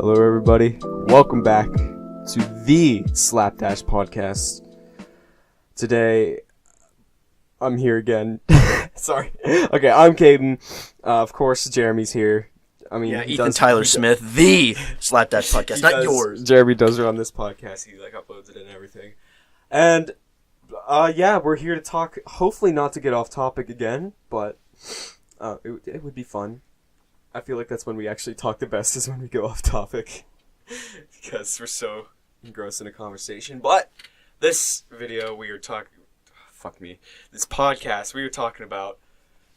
Hello, everybody. Welcome back to the Slapdash podcast. Today, I'm here again. Sorry. Okay, I'm Caden. Of course, Jeremy's here. I mean, Ethan Tyler Smith, the Slapdash podcast, not yours. Jeremy does run this podcast. He uploads it and everything. And we're here to talk. Hopefully, not to get off topic again, but it would be fun. I feel like that's when we actually talk the best, is when we go off topic. Because we're so engrossed in a conversation. But this video, we were talking... This podcast, we were talking about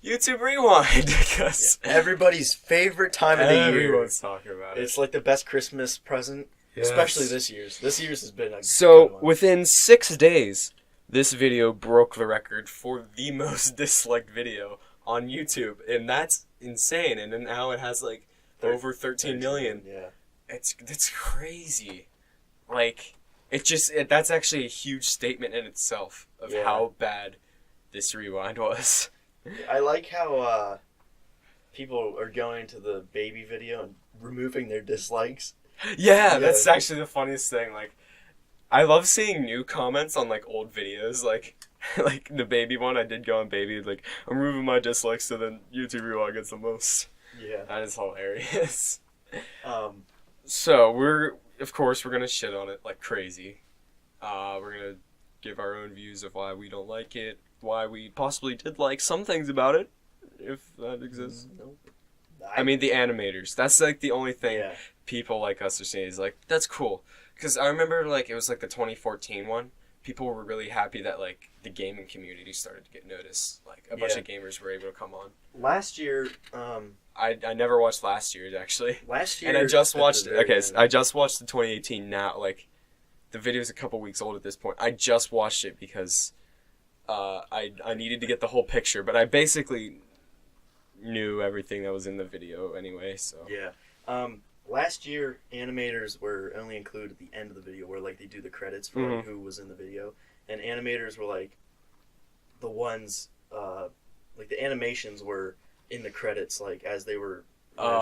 YouTube Rewind. Because everybody's favorite time of the year. Everyone's talking about it. It's like the best Christmas present, especially this year's. This year's has been a So, good one. within 6 days, this video broke the record for the most disliked video on YouTube, and that's insane. And then now it has over 13 million. Yeah, it's crazy. That's actually a huge statement in itself of how bad this rewind was. I like how people are going to the baby video and removing their dislikes. Yeah, that's actually the funniest thing. I love seeing new comments on old videos, like the baby one. I did go on baby, I'm removing my dislikes, so then YouTube Rewind gets the most. Yeah, that is hilarious. So we're gonna shit on it like crazy. We're gonna give our own views of why we don't like it, why we possibly did like some things about it, if that exists. Nope. I mean, the animators. That's the only thing people like us are saying is that's cool. Because I remember it was the 2014 one. People were really happy that the gaming community started to get noticed. A bunch of gamers were able to come on. Last year, I never watched last year's actually. Last year, and I just watched it. Okay, so I just watched the 2018 now. The video's a couple weeks old at this point. I just watched it because I needed to get the whole picture, but I basically knew everything that was in the video anyway. So yeah. Last year, animators were only included at the end of the video, where they do the credits for who was in the video, and animators were the ones, the animations were in the credits, as they were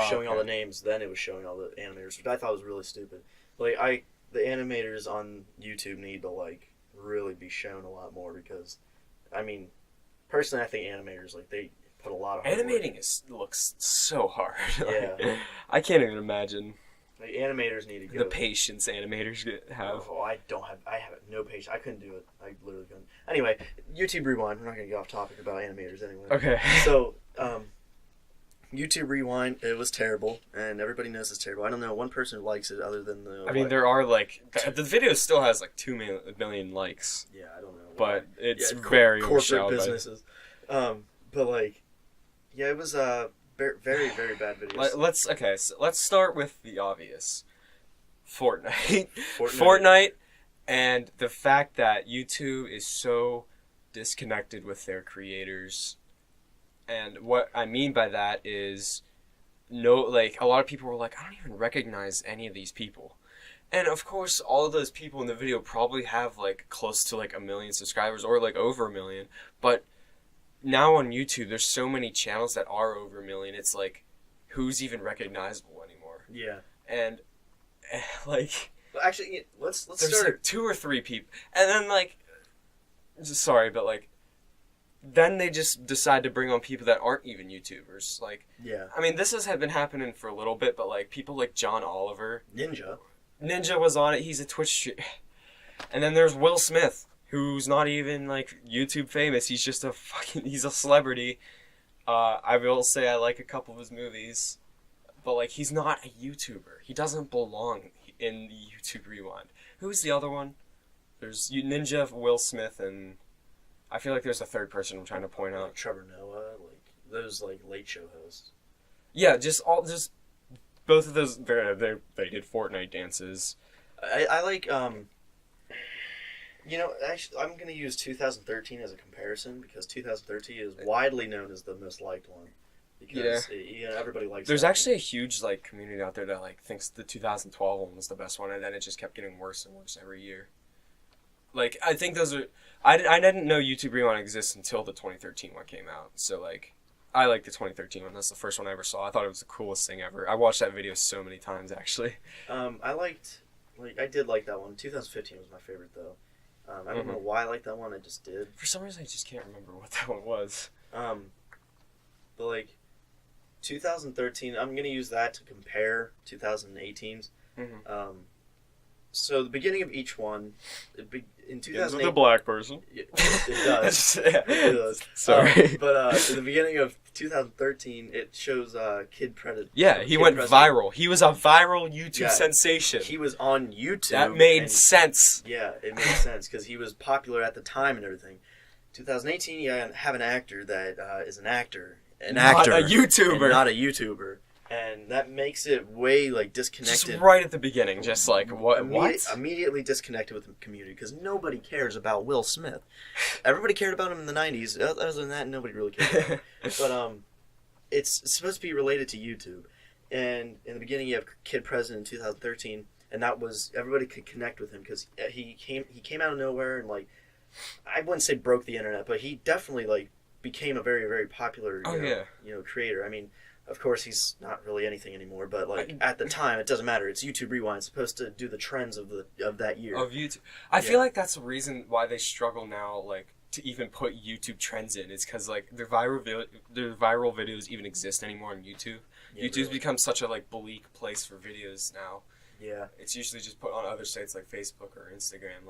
showing all the names. Then it was showing all the animators, which I thought was really stupid. The animators on YouTube need to really be shown a lot more, because, I mean, personally, I think animators they put a lot of hard animating work. Looks so hard. Yeah. I can't even imagine animators need to go. the patience animators have. Oh, I have no patience. I couldn't do it. I literally couldn't. Anyway, YouTube Rewind. We're not going to get off topic about animators anyway. Okay. So, YouTube Rewind, it was terrible, and everybody knows it's terrible. I don't know one person who likes it other than the... I mean, there are, the video still has, 2 million likes. Yeah, I don't know. But it's very corporate businesses. Yeah, it was a very, very bad video. Let's start with the obvious. Fortnite. Fortnite, and the fact that YouTube is so disconnected with their creators. And what I mean by that is, a lot of people were I don't even recognize any of these people. And of course, all of those people in the video probably have close to 1 million subscribers, or over 1 million. But now on YouTube, there's so many channels that are over 1 million. It's who's even recognizable anymore? Yeah. And well, actually, let's there's start 2 or 3 people, and then sorry, but then they just decide to bring on people that aren't even YouTubers. Yeah. I mean, this has been happening for a little bit, but people like John Oliver, Ninja was on it. He's a Twitch streamer. And then there's Will Smith, who's not even YouTube famous. He's just he's a celebrity. I will say I like a couple of his movies, but he's not a YouTuber. He doesn't belong in the YouTube Rewind. Who's the other one? There's Ninja, Will Smith, and I feel there's a third person I'm trying to point out. Trevor Noah, those late show hosts. Yeah, just both of those. They did Fortnite dances. I like actually, I'm going to use 2013 as a comparison, because 2013 is widely known as the most liked one. Because everybody likes. There's actually a huge community out there that thinks the 2012 one was the best one, and then it just kept getting worse and worse every year. I think those are. I didn't know YouTube Rewind exists until the 2013 one came out. So I like the 2013 one. That's the first one I ever saw. I thought it was the coolest thing ever. I watched that video so many times, actually. I did like that one. 2015 was my favorite though. I don't know why I liked that one. I just did. For some reason, I just can't remember what that one was. But like 2013, I'm gonna use that to compare 2018's. So the beginning of each one, in 2008, the black person. It does. It does. Sorry. But in the beginning of 2013, it shows Kid Predator. Yeah, he went viral. He was a viral YouTube sensation. He was on YouTube. That made sense. Yeah, it made sense because he was popular at the time and everything. 2018, you have an actor that is an actor. Not a YouTuber. And not a YouTuber. And that makes it way, like, disconnected. Just right at the beginning, just like, what? Immediately disconnected with the community, because nobody cares about Will Smith. Everybody cared about him in the 90s. Other than that, nobody really cared about him. But it's supposed to be related to YouTube. And in the beginning, you have Kid President in 2013, and that was, everybody could connect with him, because he came out of nowhere, and, like, I wouldn't say broke the internet, but he definitely, like, became a very, very popular, you know, creator. I mean, of course, he's not really anything anymore, but like at the time, it doesn't matter. It's YouTube Rewind. It's supposed to do the trends of that year. Of YouTube, I feel like that's the reason why they struggle now, like to even put YouTube trends in. It's because like the viral videos even exist anymore on YouTube. Yeah, YouTube's become such a like bleak place for videos now. Yeah, it's usually just put on other sites like Facebook or Instagram.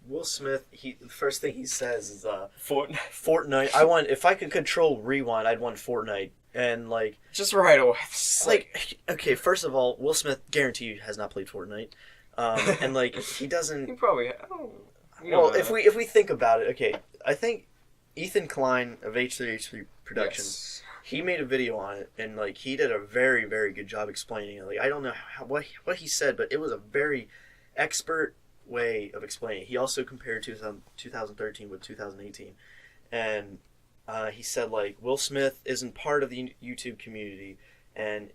Will Smith, the first thing he says is Fortnite. Fortnite. If I could control Rewind, I'd want Fortnite. And like just right away. Like okay, first of all, Will Smith guarantee has not played Fortnite. And like he doesn't. He probably. Well, if we think about it, okay, I think Ethan Klein of H3H3 Productions, he made a video on it, and like he did a very, very good job explaining it. Like I don't know what he said, but it was a very expert way of explaining it. He also compared 2013 with 2018, and he said like Will Smith isn't part of the YouTube community, and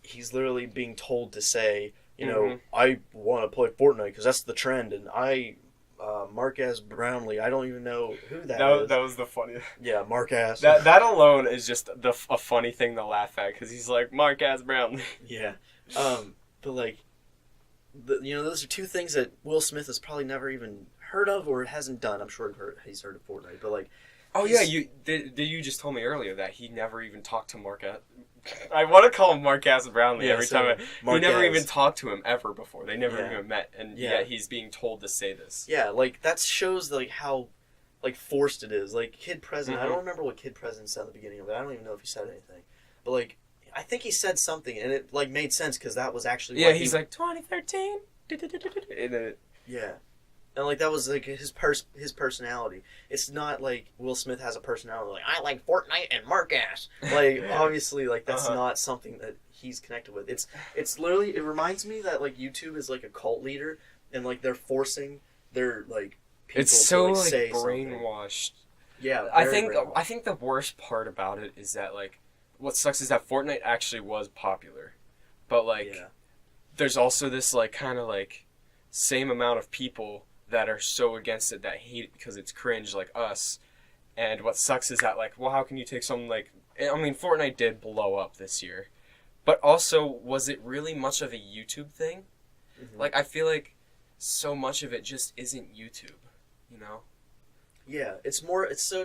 he's literally being told to say, you know, I want to play Fortnite because that's the trend, and Marquez Brownlee, I don't even know who that is. That was the funniest. Yeah, Marquez. That alone is just a funny thing to laugh at because he's like Marquez Brownlee. Yeah, but like. Those are two things that Will Smith has probably never even heard of or hasn't done. I'm sure he's heard of Fortnite, but like... Oh yeah, you just told me earlier that he never even talked to Marquez. I want to call him Marquez Brownlee every time. He never even talked to him ever before. They never even met, and yet he's being told to say this. Yeah, like that shows like how like forced it is. Like Kid President, I don't remember what Kid President said at the beginning of it. I don't even know if he said anything, but like... I think he said something, and it like made sense because that was actually he's like 2013. Yeah, and like that was like his personality. It's not like Will Smith has a personality like I like Fortnite and Marquez. Like obviously, like that's not something that he's connected with. It's literally it reminds me that like YouTube is like a cult leader, and like they're forcing their like people it's so to, like, like say brainwashed. Something. Yeah, I think the worst part about it is that like. What sucks is that Fortnite actually was popular, but like, there's also this like kind of like same amount of people that are so against it that hate it because it's cringe like us. And what sucks is that like, well, how can you take something like? I mean, Fortnite did blow up this year, but also was it really much of a YouTube thing? Like I feel like so much of it just isn't YouTube, you know? Yeah, it's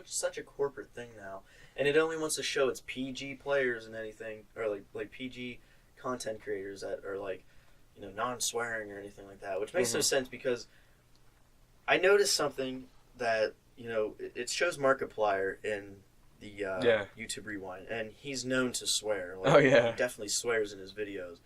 such a corporate thing now. And it only wants to show its PG players and anything, or like PG content creators that are like, you know, non-swearing or anything like that, which makes no sense because I noticed something that, you know, it shows Markiplier in the YouTube Rewind, and he's known to swear. Like, he definitely swears in his videos,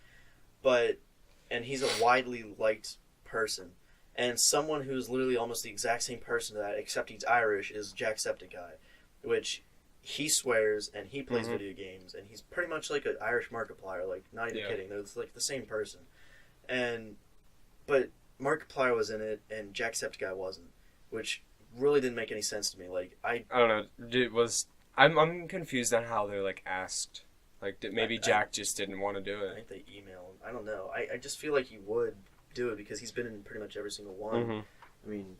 and he's a widely liked person. And someone who's literally almost the exact same person to that, except he's Irish, is Jacksepticeye, which... He swears and he plays video games and he's pretty much like an Irish Markiplier, like not even kidding. They're like the same person, but Markiplier was in it and Jacksepticeye wasn't, which really didn't make any sense to me. Like I don't know. I'm confused on how they're like asked. Like maybe Jack just didn't want to do it. I think they emailed him. I don't know. I just feel like he would do it because he's been in pretty much every single one. I mean,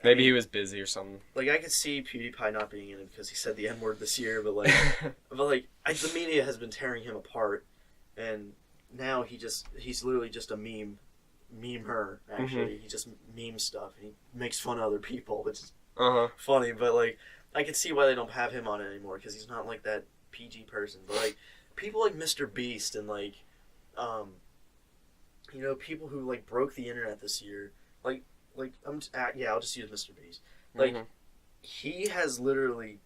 Maybe he was busy or something. Like, I could see PewDiePie not being in it because he said the N-word this year, but the media has been tearing him apart, and now he's literally just a memer, actually. He just memes stuff, and he makes fun of other people, which is funny, but, like, I can see why they don't have him on it anymore, because he's not, like, that PG person, but, like, people like Mr. Beast and, like, people who, like, broke the internet this year, I'll just use Mr. Beast. Like, he has literally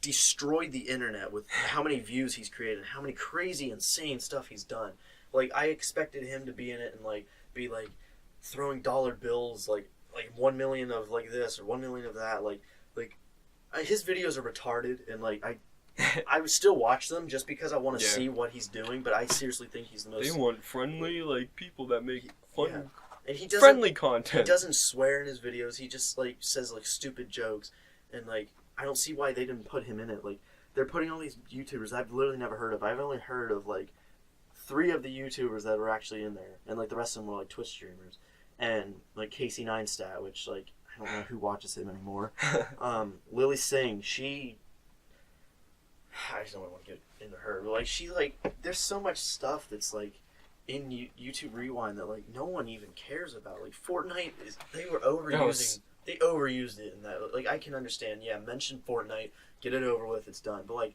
destroyed the internet with how many views he's created, how many crazy, insane stuff he's done. Like, I expected him to be in it and, like, be, like, throwing dollar bills, like 1 million of, like, this or 1 million of that. His videos are retarded, and, like, I would still watch them just because I want to see what he's doing, but I seriously think he's the most... They want friendly, like, people that make fun... Yeah. And he doesn't, friendly content. He doesn't swear in his videos. He just, like, says, like, stupid jokes. And, like, I don't see why they didn't put him in it. Like, they're putting all these YouTubers I've literally never heard of. I've only heard of, like, 3 of the YouTubers that were actually in there. And, like, the rest of them were, like, Twitch streamers. And, like, Casey Neistat, which, like, I don't know who watches him anymore. Lily Singh, I just don't want to get into her. But, like, there's so much stuff that's, like, in YouTube Rewind that, like, no one even cares about. Like, Fortnite they overused it in that. Like, I can understand, mention Fortnite, get it over with, it's done. But, like,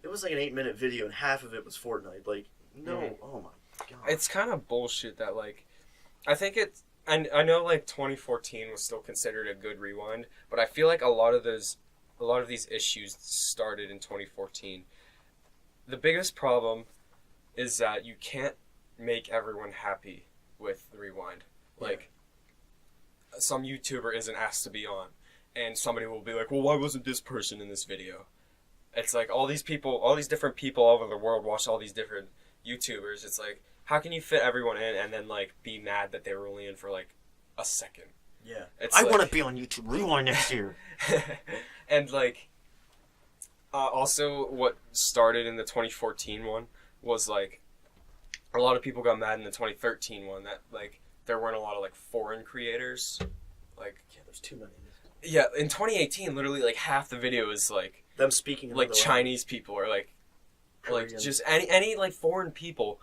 it was like an 8-minute video and half of it was Fortnite. Like, no, oh my god. It's kind of bullshit that, like, I think it's, I know, like, 2014 was still considered a good rewind, but I feel like a lot of these issues started in 2014. The biggest problem is that you can't make everyone happy with the rewind. Like, some YouTuber isn't asked to be on, and somebody will be like, well, why wasn't this person in this video? It's like all these different people all over the world watch all these different YouTubers. It's like, how can you fit everyone in and then, like, be mad that they were only in for, like, a second? Yeah. I want to be on YouTube Rewind next year. And, like, also what started in the 2014 one was, like, a lot of people got mad in the 2013 one that, like, there weren't a lot of, like, foreign creators. Like, there's too many. Yeah, in 2018, literally, like, half the video is, like, them speaking like Chinese people or, like, Korean. Like, just any, like, foreign people.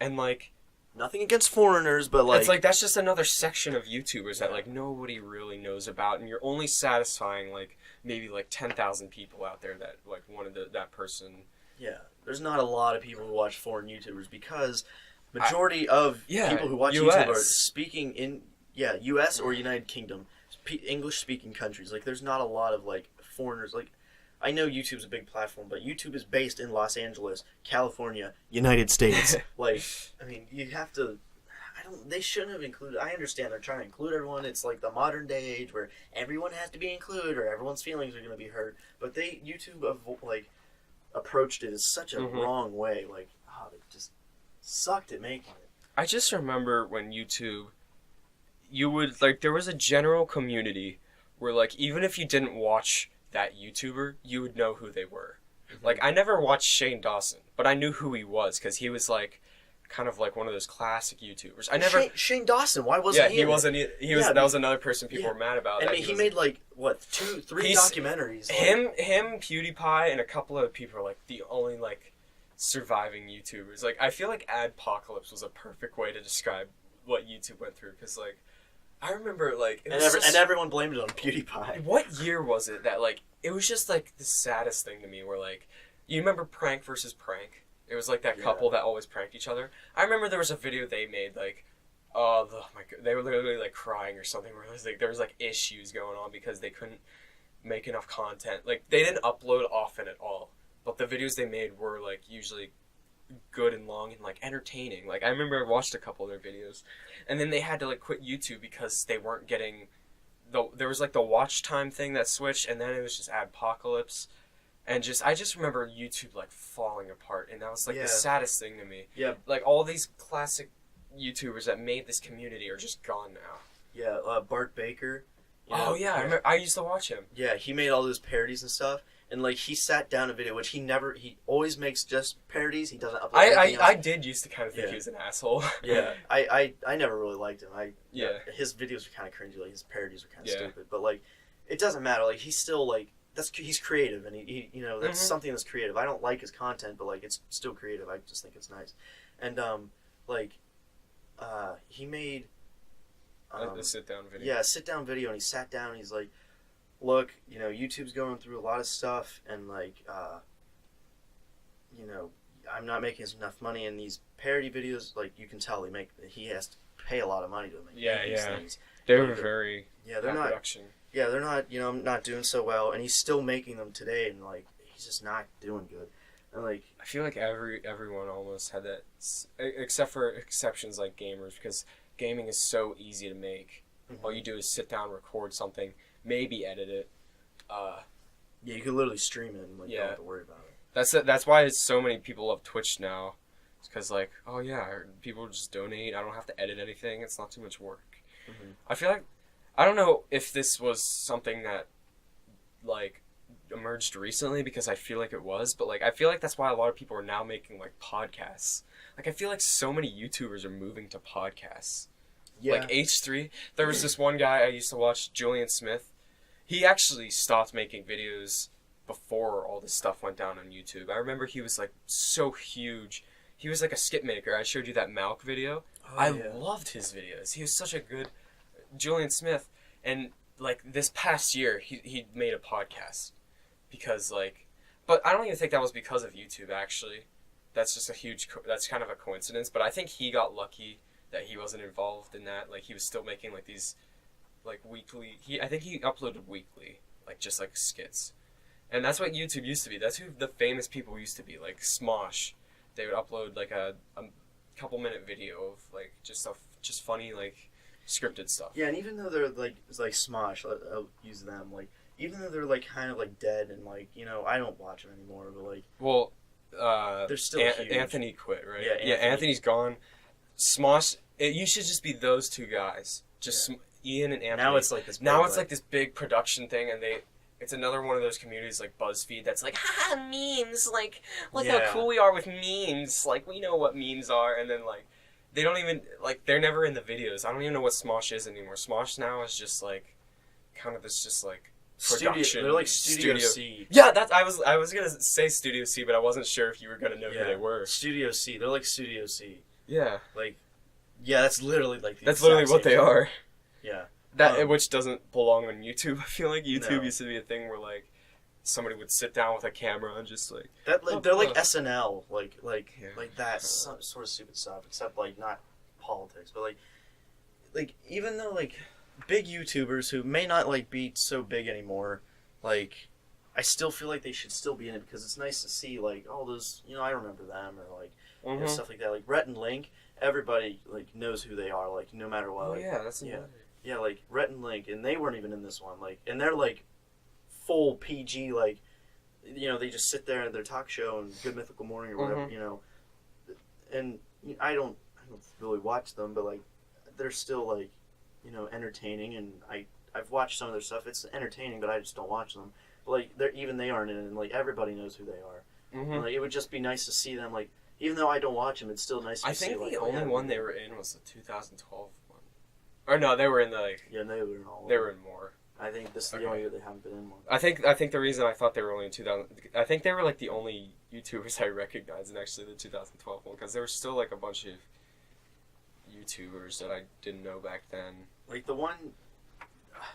And, like, nothing against foreigners, but, like, it's like that's just another section of YouTubers that, like, nobody really knows about, and you're only satisfying, like, maybe, like, 10,000 people out there that, like, wanted that person. Yeah, there's not a lot of people who watch foreign YouTubers because majority of people who watch YouTube are speaking in U.S. or United Kingdom, English-speaking countries. Like, there's not a lot of, like, foreigners. Like, I know YouTube's a big platform, but YouTube is based in Los Angeles, California, United States. Like, I mean, you have to... They shouldn't have included... I understand they're trying to include everyone. It's like the modern day age where everyone has to be included or everyone's feelings are going to be hurt. But YouTube, like, approached it in such a wrong way. Like, they just sucked at making it. I just remember when YouTube... You would... Like, there was a general community where, like, even if you didn't watch that YouTuber, you would know who they were. Like, I never watched Shane Dawson, but I knew who he was because he was, like, kind of like one of those classic YouTubers. I never... Shane Dawson, why wasn't he? Yeah, he wasn't... He was... that was another person people were mad about. I mean, he made, like, what, 2, 3 documentaries. Him, PewDiePie, and a couple other people are, like, the only, like, surviving YouTubers. Like, I feel like Adpocalypse was a perfect way to describe what YouTube went through, because, like, I remember, like... And everyone blamed it on PewDiePie. What year was it that, like, it was just, like, the saddest thing to me where, like, you remember Prank versus Prank? It was, like, that couple that always pranked each other. I remember there was a video they made, like, oh my god, they were literally, like, crying or something, where it was, like, there was, like, issues going on because they couldn't make enough content. Like, they didn't upload often at all, but the videos they made were, like, usually good and long and, like, entertaining. Like, I remember I watched a couple of their videos, and then they had to, like, quit YouTube because they weren't getting there was, like, the watch time thing that switched, and then it was just Adpocalypse, and I just remember YouTube, like, falling apart, and that was, like, the saddest thing to me. Yeah. Like, all these classic YouTubers that made this community are just gone now. Yeah, Bart Baker, You know? Oh yeah, I used to watch him. Yeah, he made all those parodies and stuff, and like he sat down a video, which he always makes just parodies. He doesn't upload anything else. I did used to kind of think he was an asshole. Yeah, I never really liked him. His videos were kind of cringy, like his parodies were kind of stupid, but like it doesn't matter. Like he's still like he's creative, and he you know that's something that's creative. I don't like his content, but like it's still creative. I just think it's nice, and he made. A sit-down video. Yeah, a sit-down video, and he sat down, and he's like, look, you know, YouTube's going through a lot of stuff, and, like, you know, I'm not making enough money, and these parody videos, like, you can tell he has to pay a lot of money to make these things. They were very they're not production. Yeah, they're not, you know, not doing so well, and he's still making them today, and, like, he's just not doing good. And, like, I feel like everyone almost had that, except for exceptions like gamers, because gaming is so easy to make. All you do is sit down, record something, maybe edit it. You can literally stream it and like, don't have to worry about it. That's why so many people love Twitch now. It's because like, oh yeah, people just donate. I don't have to edit anything. It's not too much work. I feel like, I don't know if this was something that like emerged recently, because I feel like it was, but like I feel like that's why a lot of people are now making like podcasts. Like I feel like so many YouTubers are moving to podcasts. Yeah. Like H3, there was this one guy I used to watch, Julian Smith. He actually stopped making videos before all this stuff went down on YouTube. I remember he was like so huge. He was like a skit maker. I showed you that Malk video. I loved his videos. He was such a good Julian Smith. And like this past year, he made a podcast. Because like, but I don't even think that was because of YouTube actually. That's just that's kind of a coincidence. But I think he got lucky that he wasn't involved in that. Like he was still making like these, like weekly. I think he uploaded weekly, like just like skits, and that's what YouTube used to be. That's who the famous people used to be. Like Smosh, they would upload like a couple-minute video of like just stuff, just funny like scripted stuff. Yeah, and even though they're like Smosh, I'll use them like. Even though they're like kind of like dead and like, you know, I don't watch them anymore, but like, well, they're still huge. Anthony quit, right? Yeah, Anthony's gone. Smosh, you should just be those two guys, just Ian and Anthony. Now it's like this. Like this big production thing, and it's another one of those communities like BuzzFeed that's like, memes, like how cool we are with memes, like we know what memes are, and then like they don't even like they're never in the videos. I don't even know what Smosh is anymore. Smosh now is just like kind of this just like. Production. They're like Studio C. Yeah, I was gonna say Studio C, but I wasn't sure if you were gonna know who they were. Studio C. They're like Studio C. Yeah. Like, yeah, that's literally like. That's literally what they are. Yeah. Which doesn't belong on YouTube. I feel like YouTube used to be a thing where like somebody would sit down with a camera and just like. They're like SNL, like that sort of stupid stuff, except like not politics, but like even though like. Big YouTubers who may not like be so big anymore, like I still feel like they should still be in it because it's nice to see like all those, you know, I remember them or like you know, stuff like that. Like Rhett and Link, everybody like knows who they are, like no matter what. Oh yeah, that's yeah, like Rhett and Link, and they weren't even in this one, like, and they're like full PG, like, you know, they just sit there at their talk show and Good Mythical Morning or whatever, you know, and I don't really watch them, but like they're still like. You know, entertaining, and I've watched some of their stuff. It's entertaining, but I just don't watch them. But like, they aren't in it, and like everybody knows who they are. And, like, it would just be nice to see them. Like, even though I don't watch them, it's still nice to see. I think the only one they were in was the 2012 one. Or no, they were in the like. Yeah, they were in all. They were in more. I think this is the only year they haven't been in one. I think the reason I thought they were only in 2000. I think they were like the only YouTubers I recognized in actually the 2012 one because there were still like a bunch of YouTubers that I didn't know back then. Like the one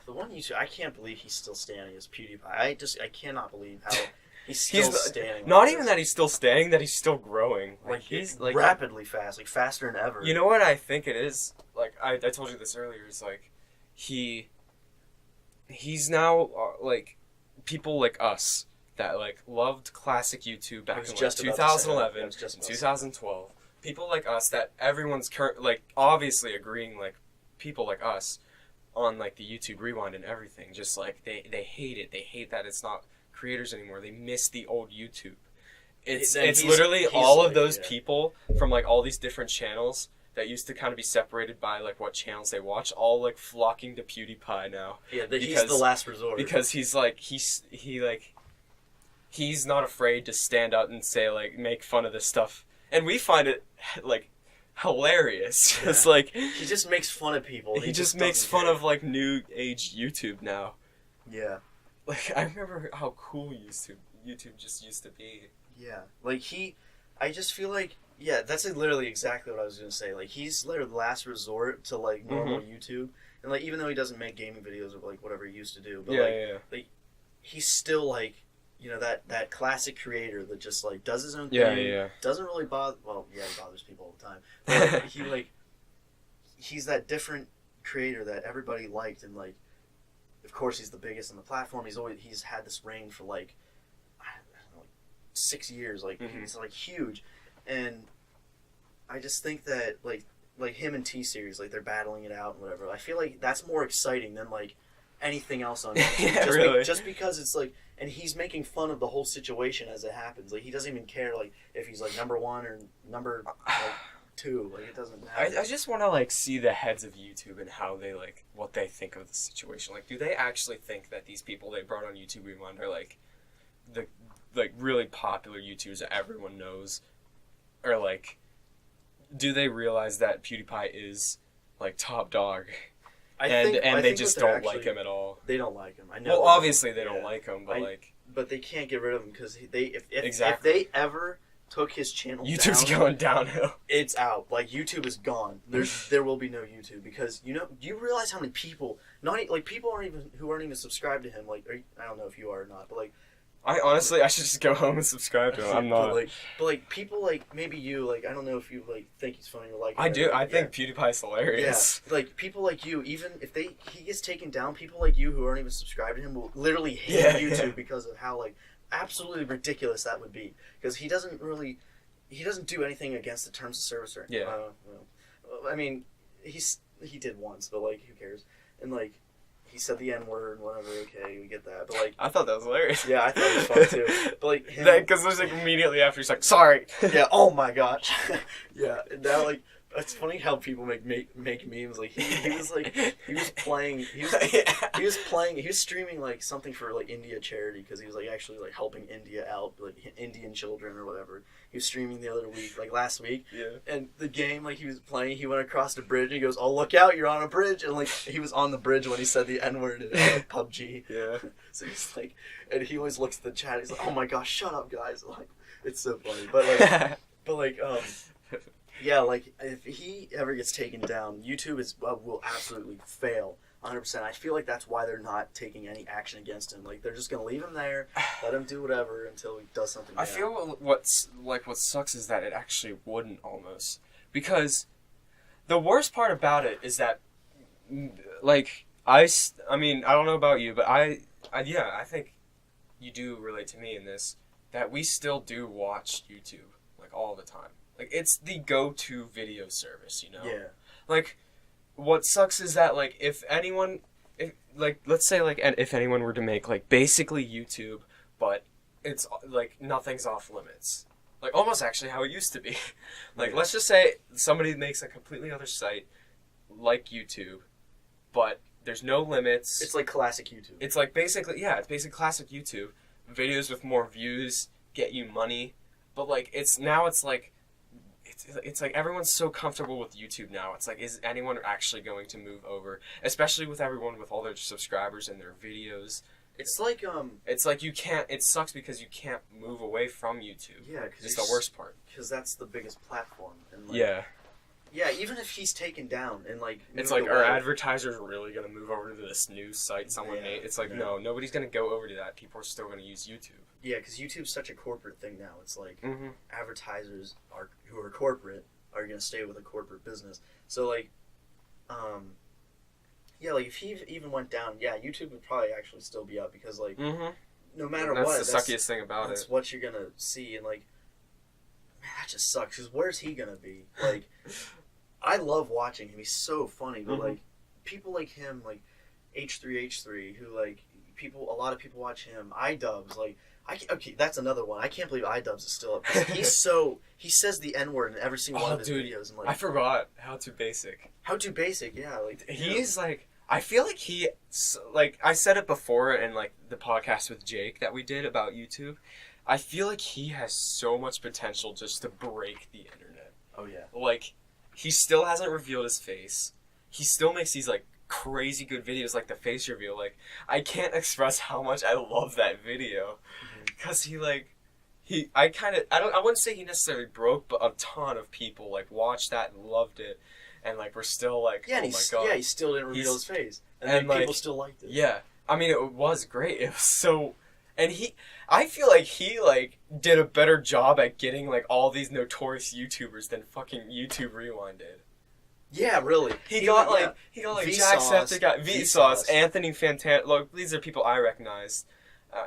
YouTuber, I can't believe he's still standing as PewDiePie. I cannot believe how he's still standing. Not even that he's still standing, that he's still growing. Like he's like rapidly fast, like faster than ever. You know what I think it is? Like I told you this earlier. It's like he's now like people like us that like loved classic YouTube back in like 2011, 2012. People like us that everyone's like obviously agreeing like. People like us on like the YouTube Rewind and everything just like they hate it. They hate that it's not creators anymore. They miss the old YouTube. It's literally all of those people from like all these different channels that used to kind of be separated by like what channels they watch, all like flocking to PewDiePie now. Yeah, he's the last resort. Because he's not afraid to stand up and say like make fun of this stuff, and we find it like hilarious. Yeah. It's like he just makes fun of people. He just makes fun of like new age YouTube now. Yeah. Like I remember how cool YouTube just used to be. Yeah. Like I just feel like that's like literally exactly what I was gonna say. Like he's literally the last resort to like normal YouTube, and like even though he doesn't make gaming videos or like whatever he used to do, but like he's still like, you know, that classic creator that just like does his own thing. Doesn't really bother. Well, yeah, he bothers people all the time. But he's that different creator that everybody liked, and like, of course, he's the biggest on the platform. He's had this reign for like, I don't know, like 6 years. Like he's like huge, and I just think that like him and T-Series, like they're battling it out and whatever. I feel like that's more exciting than like anything else on YouTube. Just because it's like, and he's making fun of the whole situation as it happens. Like he doesn't even care like if he's like number 1 or number like 2. Like it doesn't matter. I just want to like see the heads of YouTube and how they like what they think of the situation. Like, do they actually think that these people they brought on YouTube Rewind are like the like really popular YouTubers that everyone knows, or like do they realize that PewDiePie is like top dog? I think they just don't like him at all. They don't like him. I know. Well, obviously they don't like him, but but they can't get rid of him because if they ever took his channel YouTube's down, going downhill. It's out. Like YouTube is gone. There will be no YouTube because do you realize how many people people who aren't even subscribed to him? Like I don't know if you are or not, but like I should just go home and subscribe to him. I'm not. But like people like maybe you like I don't know if you like think he's funny or like. I do. I think PewDiePie's hilarious. Yeah. Like people like you, even if he gets taken down, people like you who aren't even subscribed to him will literally hate YouTube because of how like absolutely ridiculous that would be. Because he doesn't do anything against the terms of service or anything. I mean, he did once, but like who cares? And like. He said the N-word and whatever, okay, we get that. But like I thought that was hilarious. Yeah, I thought it was fun too. But like because it was like immediately after he's like, sorry. Yeah, oh my gosh. Yeah. And now like it's funny how people make memes. Like he was streaming like something for like India charity because he was like actually like helping India out, like Indian children or whatever. He was streaming the other week, like last week. Yeah. And the game like he was playing, he went across the bridge and he goes, "Oh look out, you're on a bridge!" And like he was on the bridge when he said the N-word in PUBG. Yeah. So he's like, and he always looks at the chat. He's like, "Oh my gosh, shut up, guys!" Like it's so funny, yeah, like if he ever gets taken down, YouTube will absolutely fail 100%. I feel like that's why they're not taking any action against him. Like they're just gonna leave him there, let him do whatever until he does something. I feel what sucks is that it actually wouldn't almost, because the worst part about it is that like I mean I don't know about you, but I think you do relate to me in this, that we still do watch YouTube like all the time. Like, it's the go-to video service, you know? Yeah. Like, what sucks is that, like, if let's say, like, if anyone were to make, like, basically YouTube, but it's, like, nothing's off limits. Like, almost actually how it used to be. Like, let's just say somebody makes a completely other site, like YouTube, but there's no limits. It's like classic YouTube. It's like basically classic YouTube. Videos with more views get you money, but, like, it's like everyone's so comfortable with YouTube now. It's like, is anyone actually going to move over? Especially with everyone with all their subscribers and their videos. It's like you can't. It sucks because you can't move away from YouTube. Yeah, because it's the worst part. Because that's the biggest platform. And like, yeah. Even if he's taken down and like, it's like, are advertisers really gonna move over to this new site someone made? It's like no, nobody's gonna go over to that. People are still gonna use YouTube. Yeah, because YouTube's such a corporate thing now. It's like advertisers who are corporate are gonna stay with a corporate business. So like, like if he even went down, YouTube would probably actually still be up because like, no matter what, that's the suckiest thing about it. That's what you're gonna see, and like, man, that just sucks. Because where's he gonna be? Like, I love watching him. He's so funny, but like, people like him, like H3H3, who like a lot of people watch him. iDubbbz, like. Okay, that's another one. I can't believe iDubbbz is still up. He says the N-word in every single one of his videos. And like, I forgot How to Basic. How to Basic, yeah. Like he's like, I feel like I said it before in like the podcast with Jake that we did about YouTube. I feel like he has so much potential just to break the internet. Oh yeah. Like, he still hasn't revealed his face. He still makes these like crazy good videos, like the face reveal. Like, I can't express how much I love that video, because I wouldn't say he necessarily broke, but a ton of people like watched that and loved it, and like we're still like, oh my god, yeah, he still didn't reveal his face, and like, people still liked it. Yeah, I mean, it was great. It was so, and I feel like he like did a better job at getting like all these notorious YouTubers than fucking YouTube Rewind did. Yeah, really. He got like Jacksepticeye, Vsauce, Anthony Fantano. Look, these are people I recognize.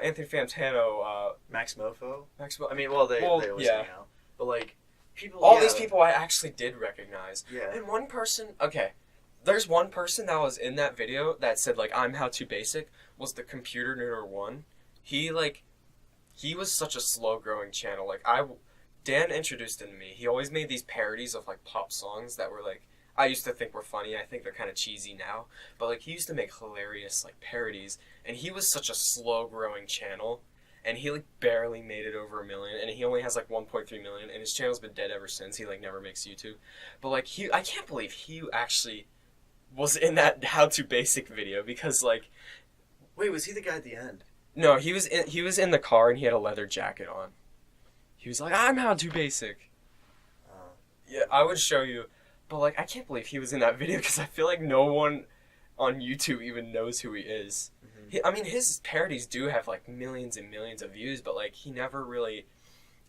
Anthony Fantano, Max Mofo. I mean, they always hang out, but like these people I actually did recognize. Yeah. And one person, there's one person that was in that video that said like, I'm How to Basic, was the Computer Nerd 1. He was such a slow growing channel. Like Dan introduced him to me. He always made these parodies of like pop songs that were like, I used to think were funny. I think they're kind of cheesy now. But like, he used to make hilarious like parodies, and he was such a slow growing channel, and he like barely made it over 1 million, and he only has like 1.3 million, and his channel's been dead ever since. He like never makes YouTube. But like, I can't believe he actually was in that How to Basic video, because like, wait, was he the guy at the end? No, he was in the car, and he had a leather jacket on. He was like, I'm How to Basic. Yeah, I would show you. But, like, I can't believe he was in that video, because I feel like no one on YouTube even knows who he is. Mm-hmm. His parodies do have, like, millions and millions of views, but, like, he never really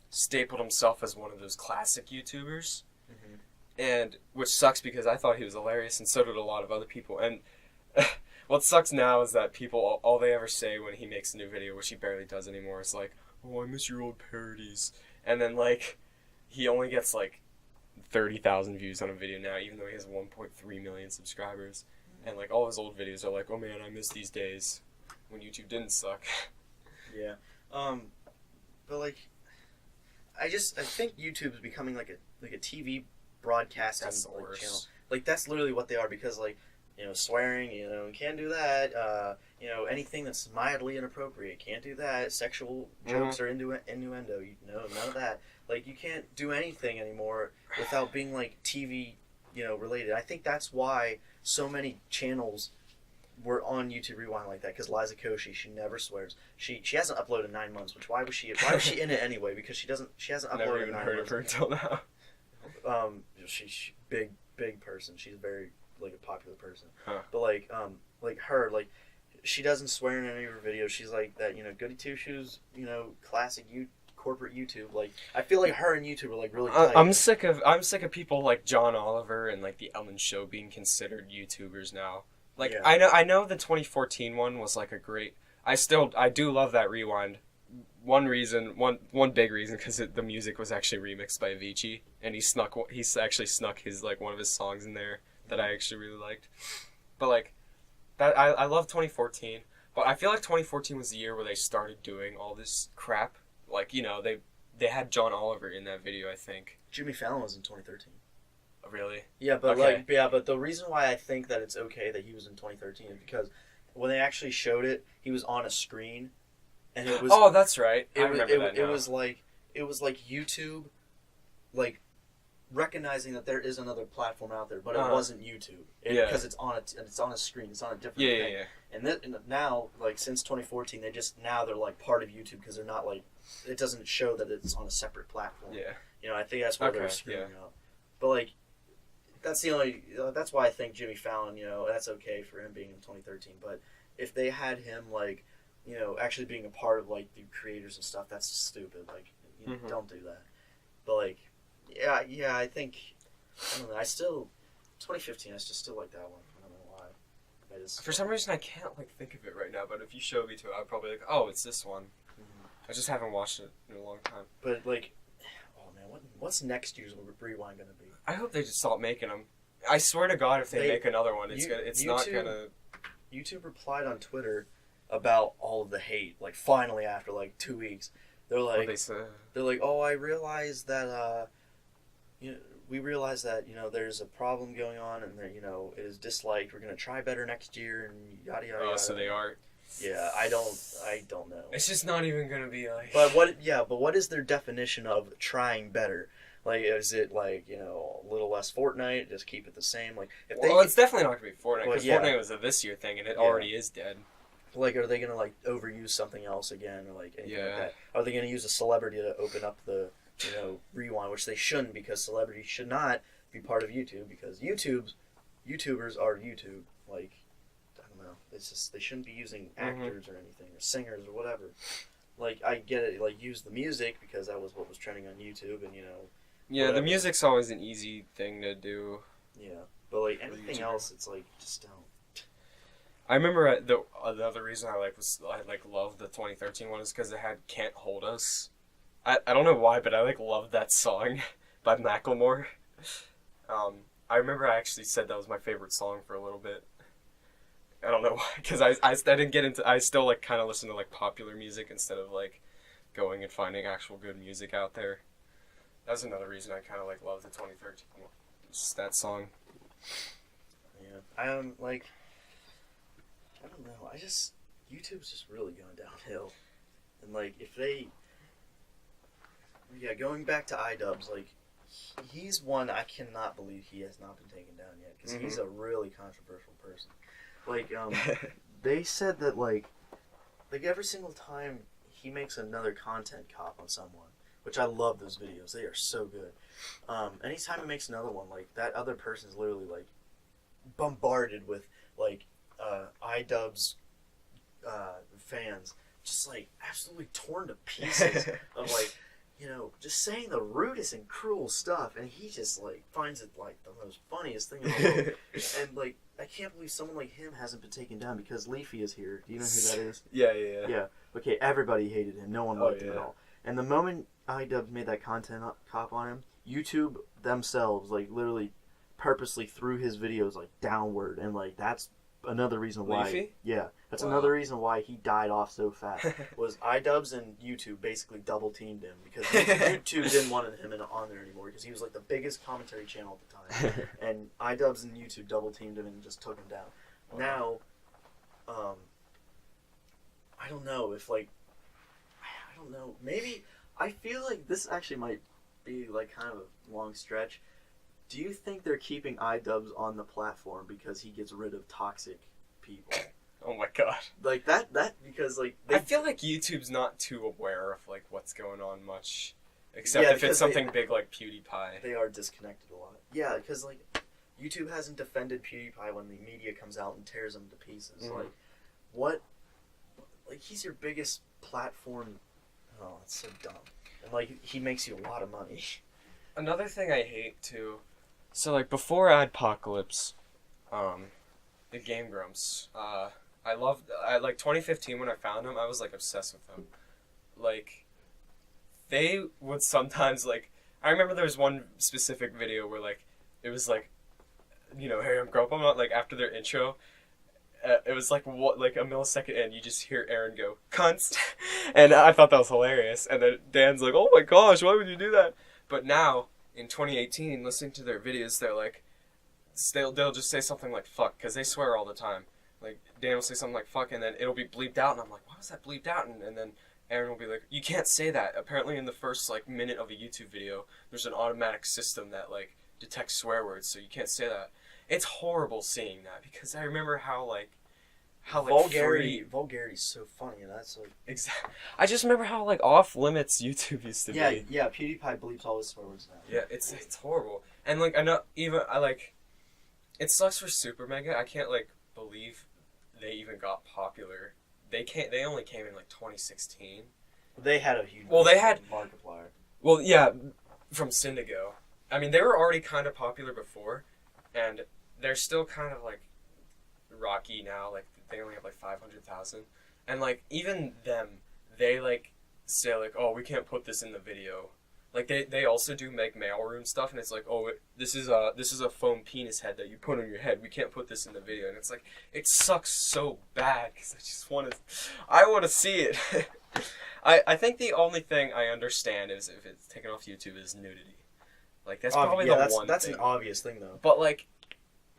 stapled himself as one of those classic YouTubers. Mm-hmm. And, which sucks, because I thought he was hilarious, and so did a lot of other people. And what sucks now is that people, all they ever say when he makes a new video, which he barely does anymore, is like, oh, I miss your old parodies. And then, like, he only gets, like, 30,000 views on a video now, even though he has 1.3 million subscribers. And like, all his old videos are like, oh man, I miss these days when YouTube didn't suck. Yeah. But like, I think YouTube's becoming like a TV broadcasting channel. Like, that's literally what they are, because like, swearing, can't do that. Anything that's mildly inappropriate, can't do that. Sexual jokes or innuendo, none of that. Like, you can't do anything anymore without being like TV, related. I think that's why so many channels were on YouTube Rewind like that, because Liza Koshy, she never swears. She hasn't uploaded in 9 months, which why was she in it anyway? Because she hasn't uploaded Never in even 9 heard months. of her until now. She's big person. She's very like a popular person. Huh. But like her, like, she doesn't swear in any of her videos. She's like that, goody two shoes, classic corporate YouTube. Like, I feel like her and YouTube are like really tight. I'm sick of people like John Oliver and like the Ellen Show being considered YouTubers now. Like, yeah. I know the 2014 one was like a great. I do love that Rewind. One big reason, because the music was actually remixed by Avicii, and he's actually snuck his like one of his songs in there that I actually really liked. But like, that I love 2014, but I feel like 2014 was the year where they started doing all this crap. Like, they had John Oliver in that video, I think. Jimmy Fallon was in 2013. Really? Yeah, but but the reason why I think that it's okay that he was in 2013 is because when they actually showed it, he was on a screen, and it was. Oh, that's right. I remember that now. It was like YouTube, like, recognizing that there is another platform out there, but it wasn't YouTube. Because it's on a screen. It's on a different thing. Yeah. And now, like, since 2014, they're like part of YouTube, because they're not like, it doesn't show that it's on a separate platform. Yeah. I think that's why they're screwing up. But like, that's why I think Jimmy Fallon, that's okay for him being in 2013. But if they had him like, actually being a part of like the creators and stuff, that's stupid. Like, don't do that. But like, yeah, I think, I don't know, 2015, I still like that one. I don't know why. For some reason, I can't like think of it right now, but if you showed me to it, I'd probably like, oh, it's this one. Mm-hmm. I just haven't watched it in a long time. But like, oh man, what's next year's Rewind gonna be? I hope they just stop making them. I swear to God, if they make another one, it's not gonna. YouTube replied on Twitter, about all of the hate. Like finally, after like 2 weeks, they're like, oh, I realized that we realize that there's a problem going on and that it is disliked. We're gonna try better next year and yada yada. Oh, so they are. Yeah, I don't know. It's just not even gonna be like. But what is their definition of trying better? Like, is it like a little less Fortnite? Just keep it the same. Like, it's definitely not gonna be Fortnite because Fortnite was a this year thing and it already is dead. Like, are they gonna like overuse something else again or like anything like that? Are they gonna use a celebrity to open up the rewind, which they shouldn't, because celebrities should not be part of YouTube, because YouTubers are YouTube. Like, I don't know. It's just they shouldn't be using actors or anything or singers or whatever. Like, I get it. Like, use the music because that was what was trending on YouTube, and Yeah, whatever. The music's always an easy thing to do. Yeah, but like anything else, it's like just don't. I remember the other reason I loved the 2013 one is because it had "Can't Hold Us." I don't know why, but I loved that song by Macklemore. I remember I actually said that was my favorite song for a little bit. I don't know why, because I didn't get into. I still kind of listen to popular music instead of going and finding actual good music out there. That's another reason I kind of loved the 2013 one. Just that song. Yeah, I don't know. YouTube's just really going downhill, and if they. Yeah, going back to iDubbbz, he's one I cannot believe he has not been taken down yet, because he's a really controversial person. They said that, every single time he makes another content cop on someone, which I love those videos. They are so good. Anytime he makes another one, that other person's literally, bombarded with, iDubbbz fans, just, absolutely torn to pieces of, just saying the rudest and cruel stuff, and he just finds it the most funniest thing in the world. And I can't believe someone like him hasn't been taken down, because Leafy is here. Do you know who that is? Yeah. Okay, everybody hated him. No one liked him at all. And the moment iDubbbz made that content cop on him, YouTube themselves literally purposely threw his videos downward, and that's another reason why. Leafy? Yeah, that's another reason why he died off so fast. Was iDubbbz and YouTube basically double teamed him, because YouTube didn't want him on there anymore, because he was the biggest commentary channel at the time, and iDubbbz and YouTube double teamed him and just took him down. Now, I don't know if I don't know. Maybe I feel this actually might be kind of a long stretch. Do you think they're keeping iDubbbz on the platform because he gets rid of toxic people? Oh my god. That because I feel YouTube's not too aware of what's going on much, except if it's something big like PewDiePie. They are disconnected a lot. Yeah, because YouTube hasn't defended PewDiePie when the media comes out and tears him to pieces. What? He's your biggest platform. Oh, it's so dumb. And he makes you a lot of money. Another thing I hate too. So before Adpocalypse, the Game Grumps, I loved 2015 when I found them. I was obsessed with them. They would sometimes I remember there was one specific video where it was hey, I'm Grump. I'm not after their intro. It was what a millisecond in, you just hear Aaron go cunts, and I thought that was hilarious. And then Dan's oh my gosh, why would you do that? But now in 2018, listening to their videos, they're they'll just say something like fuck, because they swear all the time. Dan will say something like fuck, and then it'll be bleeped out, and I'm like, why was that bleeped out? And then Aaron will be like, you can't say that. Apparently in the first minute of a YouTube video, there's an automatic system that detects swear words, so you can't say that. It's horrible seeing that, because I remember how vulgarity is so funny, and that's exactly. I just remember how off limits YouTube used to be. Yeah. PewDiePie bleeps all his swear words now. Yeah, it's horrible, and I know it sucks for Super Mega. I can't believe they even got popular. They only came in 2016. They had a huge. Well, they had Markiplier. Well, yeah, from Syndigo. I mean, they were already kind of popular before, and they're still kind of rocky now. They only have 500,000, and even them, they say oh, we can't put this in the video Like they also do make mailroom stuff, and it's like, oh, this is a foam penis head that you put on your head. We can't put this in the video, and it's like it sucks so bad because I want to see it. I think the only thing I understand is if it's taken off YouTube is nudity. Like that's probably the one. That's thing. An obvious thing though. But like,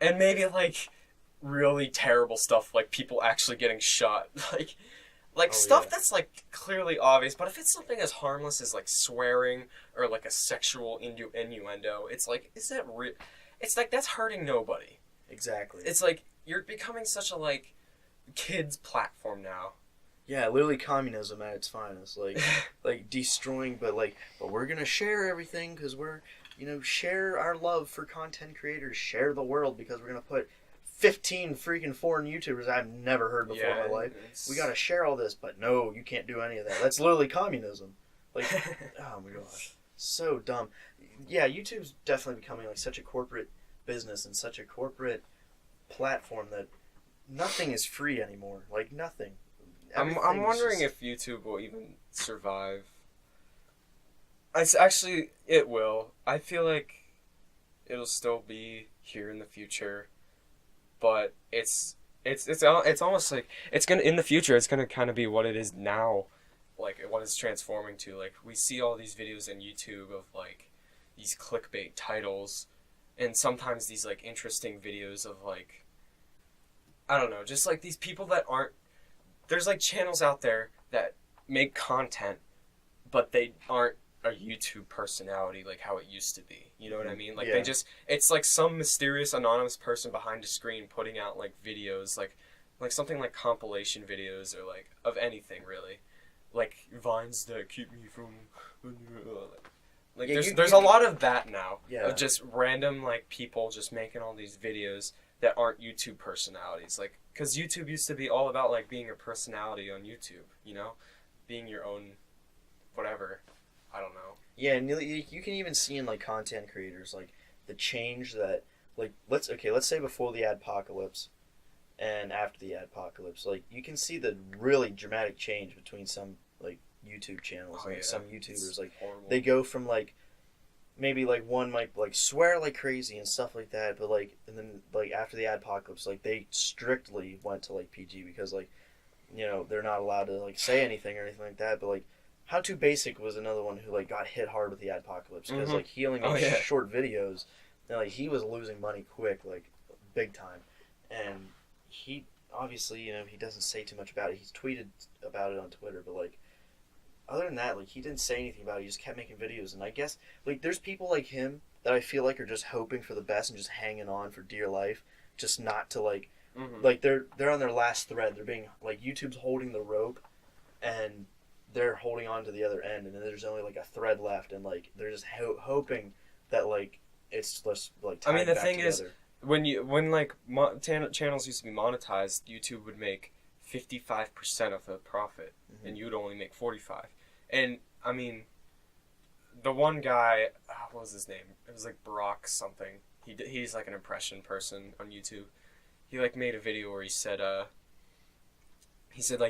and maybe like really terrible stuff like people actually getting shot, like stuff that's like clearly obvious. But if it's something as harmless as like swearing or like a sexual innuendo, it's like, is that real? It's like that's hurting nobody. Exactly. It's like you're becoming such a like kids platform now. Yeah, literally communism at its finest. Like like destroying, but we're gonna share everything because we're, share our love for content creators, share the world because we're gonna put 15 freaking foreign YouTubers I've never heard before in my life. We gotta share all this, but no, you can't do any of that. That's literally communism. Like, oh my gosh, so dumb. Yeah, YouTube's definitely becoming like such a corporate business and such a corporate platform that nothing is free anymore. Like nothing. I'm wondering if YouTube will even survive. It will. I feel like it'll still be here in the future. But it's almost like it's gonna in the future. It's gonna kind of be what it is now, like what it's transforming to. Like we see all these videos on YouTube of like these clickbait titles, and sometimes these like interesting videos of like, I don't know, just like these people that aren't. There's like channels out there that make content, but they aren't a YouTube personality like how it used to be. You know what I mean? Like it's like some mysterious anonymous person behind a screen putting out like videos, like something like compilation videos or like of anything really, like vines that keep me from like there's a lot of that now. Yeah. Of just random like people just making all these videos that aren't YouTube personalities, like because YouTube used to be all about like being a personality on YouTube, being your own whatever. I don't know. Yeah, and you can even see in like content creators like the change that like let's say before the adpocalypse and after the adpocalypse, like you can see the really dramatic change between some like YouTube channels and some YouTubers. Like they go from like maybe like one might like swear like crazy and stuff like that, but like and then like after the adpocalypse, like they strictly went to like PG because like they're not allowed to like say anything or anything like that, but like How To Basic was another one who like got hit hard with the adpocalypse because like he only made short videos and like he was losing money quick, like big time, and he obviously he doesn't say too much about it. He's tweeted about it on Twitter, but like other than that, like he didn't say anything about it. He just kept making videos, and I guess like there's people like him that I feel like are just hoping for the best and just hanging on for dear life, just not to like like they're on their last thread. They're being like YouTube's holding the rope, and they're holding on to the other end, and then there's only like a thread left, and like they're just hoping that like it's just like tied the back thing together. is when like channels used to be monetized, YouTube would make 55% of the profit, and you would only make 45%. And I mean, the one guy, what was his name? It was like Brock something. He's like an impression person on YouTube. He like made a video where he said like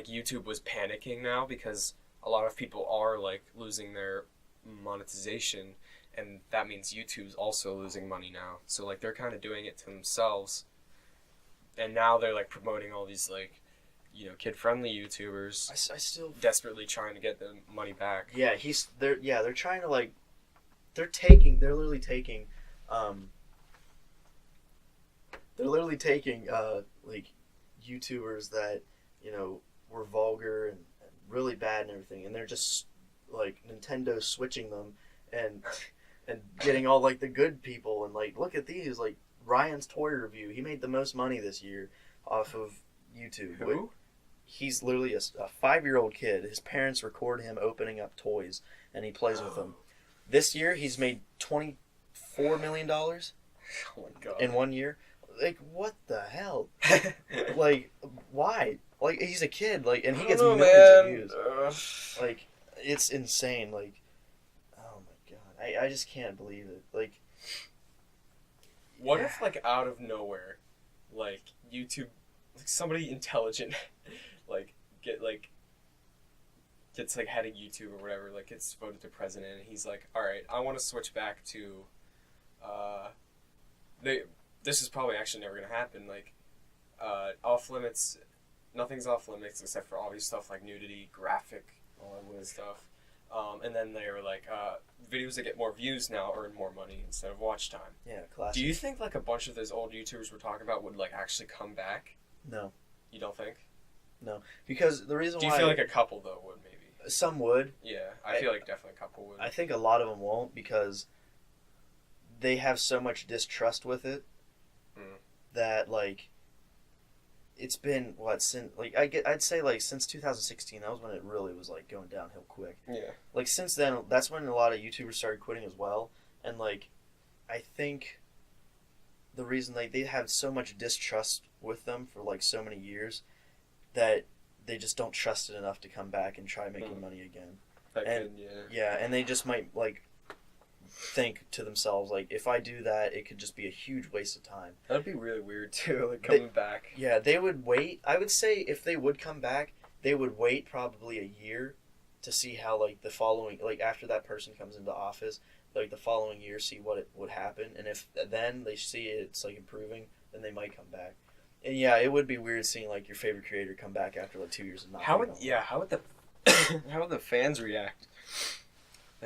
YouTube was panicking now because a lot of people are like losing their monetization, and that means YouTube's also losing money now. So like they're kind of doing it to themselves, and now they're like promoting all these like kid-friendly YouTubers. I still desperately trying to get the money back. Yeah, they're trying to like they're literally taking like YouTubers that were vulgar and really bad and everything, and they're just like Nintendo switching them and getting all like the good people, and like look at these, like Ryan's toy review. He made the most money this year off of YouTube. Who? He's literally a 5-year-old kid. His parents record him opening up toys, and he plays with them. This year, he's made $24 million Oh my god! in 1 year. Like, what the hell? Like, why? Like, he's a kid, like, and he gets millions of views. Like, it's insane. Like, oh my god, I just can't believe it. Like, what if like out of nowhere, like like somebody intelligent, like get like gets like head of YouTube or whatever, like gets voted to president, and he's like, all right, I want to switch back to, this is probably actually never gonna happen. Like, off limits, nothing's off limits except for obvious stuff like nudity, graphic, all that weird stuff. And then they were like, videos that get more views now earn more money instead of watch time. Yeah, classic. Do you think like a bunch of those old YouTubers we're talking about would like actually come back? No. You don't think? No, because the reason why... Do you feel like a couple though would maybe? Some would. Yeah, I feel like definitely a couple would. I think a lot of them won't because they have so much distrust with it that like it's been since like I'd say like since 2016, that was when it really was like going downhill quick. Yeah. Like since then, that's when a lot of YouTubers started quitting as well, and like I think the reason they have so much distrust with them for like so many years that they just don't trust it enough to come back and try making money again. And they just might like think to themselves like, if I do that, it could just be a huge waste of time. That'd be really weird too, like coming back. Yeah, they would wait. I would say if they would come back, they would wait probably a year to see how like the following, like after that person comes into office, like the following year, see what it would happen, and if then they see it's like improving, then they might come back. And yeah, it would be weird seeing like your favorite creator come back after like 2 years of not. How would the fans react?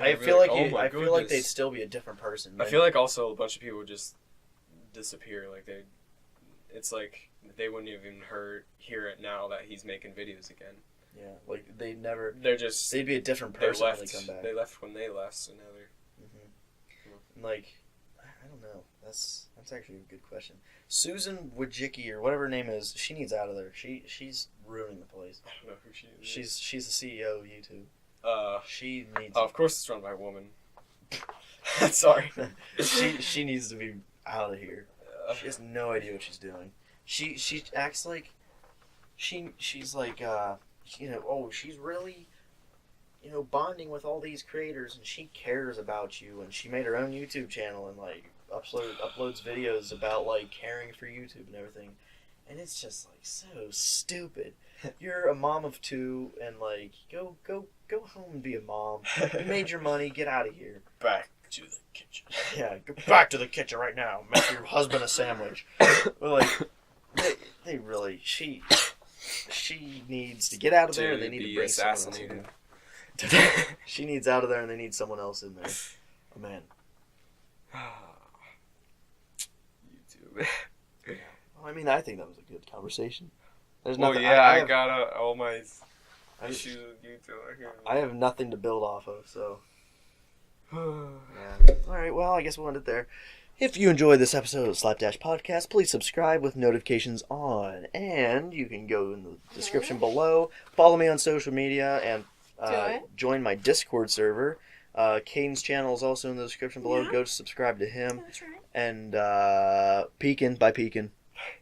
I feel like they'd still be a different person. I feel like also a bunch of people would just disappear. Like it's like they wouldn't even hear it now that he's making videos again. Yeah, like they'd be a different person when they come back. They left when they left, so now they're. Like, I don't know. That's actually a good question. Susan Wojcicki or whatever her name is, she needs out of there. She's ruining the place. I don't know who she is. She's the CEO of YouTube. She needs. Oh, of course, it's run by a woman. Sorry. she needs to be out of here. She has no idea what she's doing. She acts like she's like she's really bonding with all these creators, and she cares about you, and she made her own YouTube channel and like uploads videos about like caring for YouTube and everything, and it's just like so stupid. You're a mom of 2, and like go home and be a mom. You made your money, get out of here. Back to the kitchen. Yeah, go back to the kitchen right now. Make your husband a sandwich. But like they really she needs to get out of there, and they need to bring someone else. She needs out of there, and they need someone else in there. Oh man. YouTube. Yeah. Well, I mean, I think that was a good conversation. There's nothing. Well, yeah, I got all my issues with YouTube. I have nothing to build off of, so. Yeah. All right. Well, I guess we'll end it there. If you enjoyed this episode of Slapdash Podcast, please subscribe with notifications on, and you can go in the description below. Follow me on social media and. Join my Discord server. Caden's channel is also in the description below. Yeah. Go to subscribe to him. That's right. And Pekin by Pekin.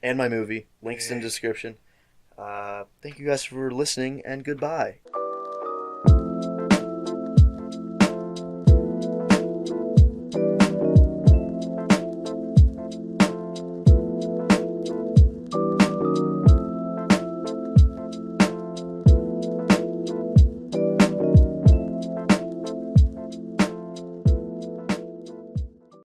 And my movie. Links in the description. Thank you guys for listening, and goodbye.